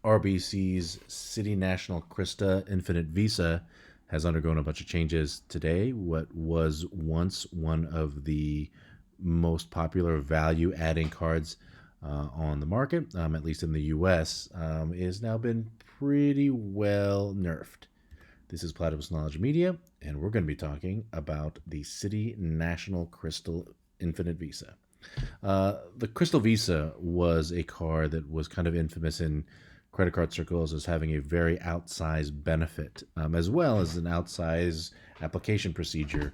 RBC's City National Crystal Infinite Visa has undergone a bunch of changes today. What was once one of the most popular value adding cards on the market, at least in the US, is now been pretty well nerfed. This is Platypus Knowledge Media, and we're going to be talking about the City National Crystal Infinite Visa. The Crystal Visa was a card that was kind of infamous in credit card circles as having a very outsized benefit, as well as an outsized application procedure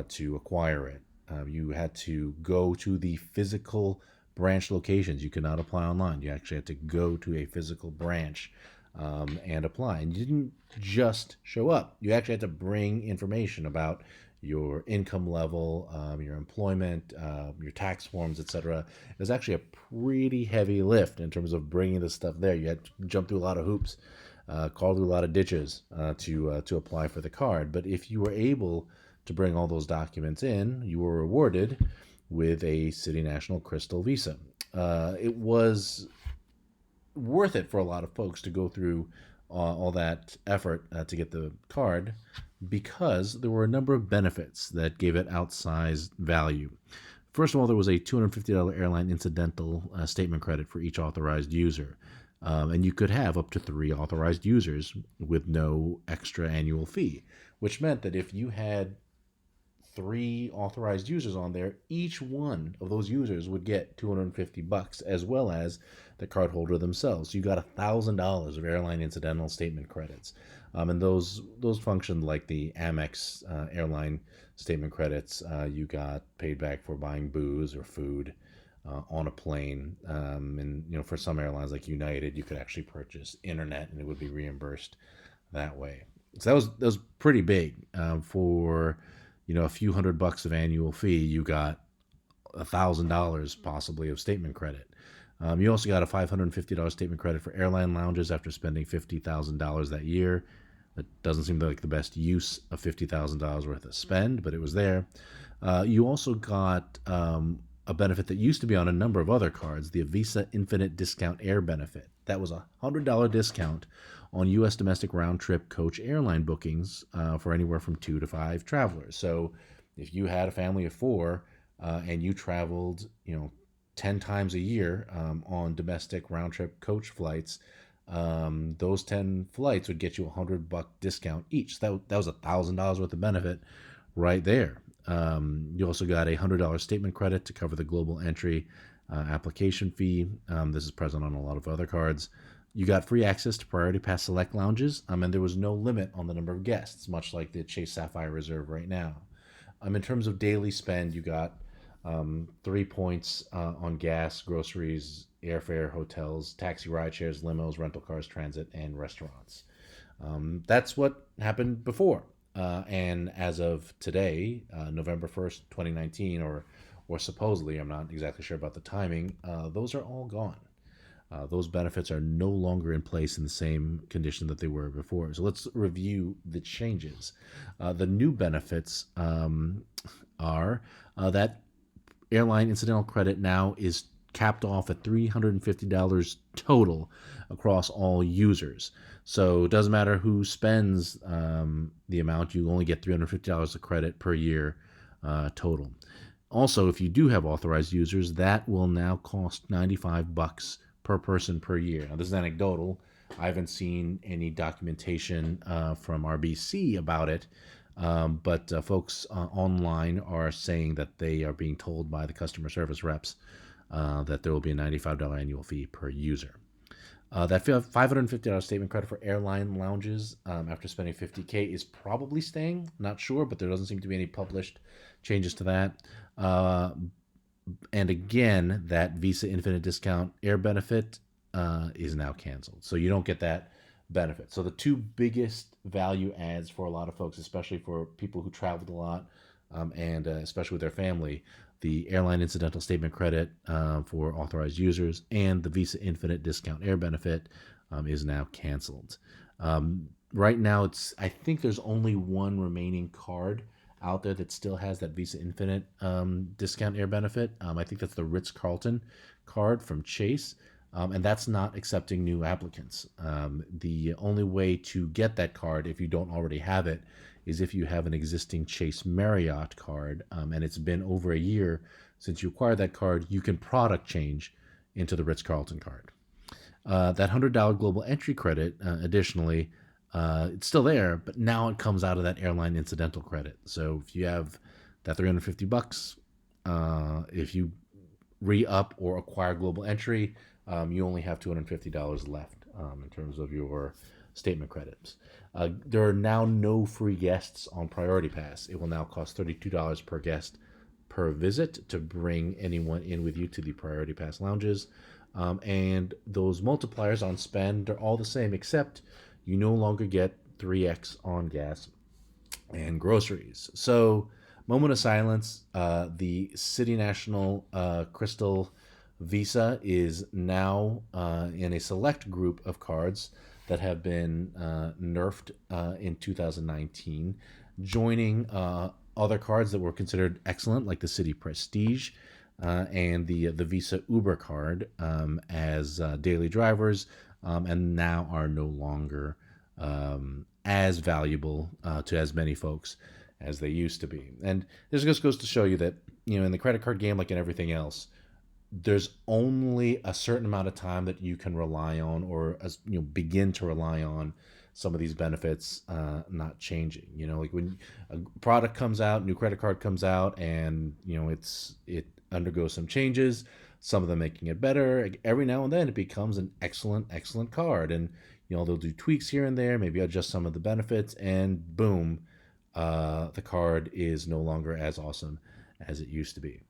to acquire it. You had to go to the physical branch locations. You could not apply online. You actually had to go to a physical branch and apply. And you didn't just show up. You actually had to bring information about your income level, your employment, your tax forms, etc. It was actually a pretty heavy lift in terms of bringing this stuff there. You had to jump through a lot of hoops, crawl through a lot of ditches to apply for the card. But if you were able to bring all those documents in, you were rewarded with a City National Crystal Visa. It was worth it for a lot of folks to go through all that effort to get the card because there were a number of benefits that gave it outsized value. First of all, there was a $250 airline incidental statement credit for each authorized user. And you could have up to 3 authorized users with no extra annual fee, which meant that if you had 3 authorized users on there, each one of those users would get $250 as well as the cardholder themselves. So you got $1,000 of airline incidental statement credits, and those functioned like the Amex airline statement credits. You got paid back for buying booze or food on a plane, and for some airlines like United, you could actually purchase internet and it would be reimbursed that way. So that was pretty big for a few $100 of annual fee. You got $1,000 possibly of statement credit. You also got a $550 statement credit for airline lounges after spending $50,000 that year. That doesn't seem like the best use of $50,000 worth of spend, but it was there. You also got a benefit that used to be on a number of other cards, the Visa Infinite Discount Air benefit. That was a $100 discount on U.S. domestic round-trip coach airline bookings for anywhere from 2 to 5 travelers. So if you had a family of 4 and you traveled, 10 times a year on domestic round-trip coach flights, those 10 flights would get you $100 discount each. So that was $1,000 worth of benefit right there. You also got a $100 statement credit to cover the global entry application fee. This is present on a lot of other cards. You got free access to Priority Pass Select lounges, and there was no limit on the number of guests, much like the Chase Sapphire Reserve right now. In terms of daily spend, you got 3 points on gas, groceries, airfare, hotels, taxi ride shares, limos, rental cars, transit, and restaurants. That's what happened before. And as of today, November 1st, 2019, or supposedly, I'm not exactly sure about the timing, those are all gone. Those benefits are no longer in place in the same condition that they were before. So let's review the changes. The new benefits are that airline incidental credit now is capped off at $350 total across all users. So it doesn't matter who spends the amount, you only get $350 of credit per year total. Also, if you do have authorized users, that will now cost $95 per person per year. Now, this is anecdotal. I haven't seen any documentation from RBC about it, but folks online are saying that they are being told by the customer service reps that there will be a $95 annual fee per user. That $550 statement credit for airline lounges after spending $50K is probably staying. Not sure, but there doesn't seem to be any published changes to that. And again, that Visa Infinite Discount Air benefit is now canceled. So you don't get that benefit. So the 2 biggest value adds for a lot of folks, especially for people who traveled a lot and especially with their family, the airline incidental statement credit for authorized users and the Visa Infinite Discount Air benefit is now canceled. Right now, I think there's only one remaining card out there that still has that Visa Infinite discount air benefit. I think that's the Ritz-Carlton card from Chase. and that's not accepting new applicants. The only way to get that card, if you don't already have it, is if you have an existing Chase Marriott card, and it's been over a year since you acquired that card. You can product change into the Ritz-Carlton card. That $100 global entry credit, additionally, it's still there, but now it comes out of that airline incidental credit. So if you have that $350, if you re-up or acquire global entry, you only have $250 left in terms of your statement credits. There are now no free guests on Priority Pass. It will now cost $32 per guest per visit to bring anyone in with you to the Priority Pass lounges. And those multipliers on spend are all the same, except you no longer get 3x on gas and groceries. So, moment of silence. The City National Crystal Visa is now in a select group of cards that have been nerfed in 2019, joining other cards that were considered excellent, like the City Prestige and the Visa Uber card as daily drivers, and now are no longer as valuable to as many folks as they used to be. And this just goes to show you that, in the credit card game, like in everything else, there's only a certain amount of time that you can rely on, or begin to rely on some of these benefits not changing. Like when a product comes out, new credit card comes out, and it undergoes some changes, some of them making it better. Every now and then it becomes an excellent card, and they'll do tweaks here and there, maybe adjust some of the benefits, and boom, the card is no longer as awesome as it used to be.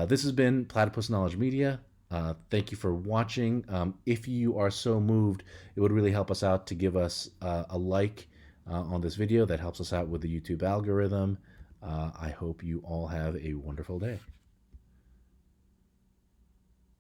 This has been Platypus Knowledge Media. Thank you for watching. If you are so moved, it would really help us out to give us a like on this video. That helps us out with the YouTube algorithm. I hope you all have a wonderful day.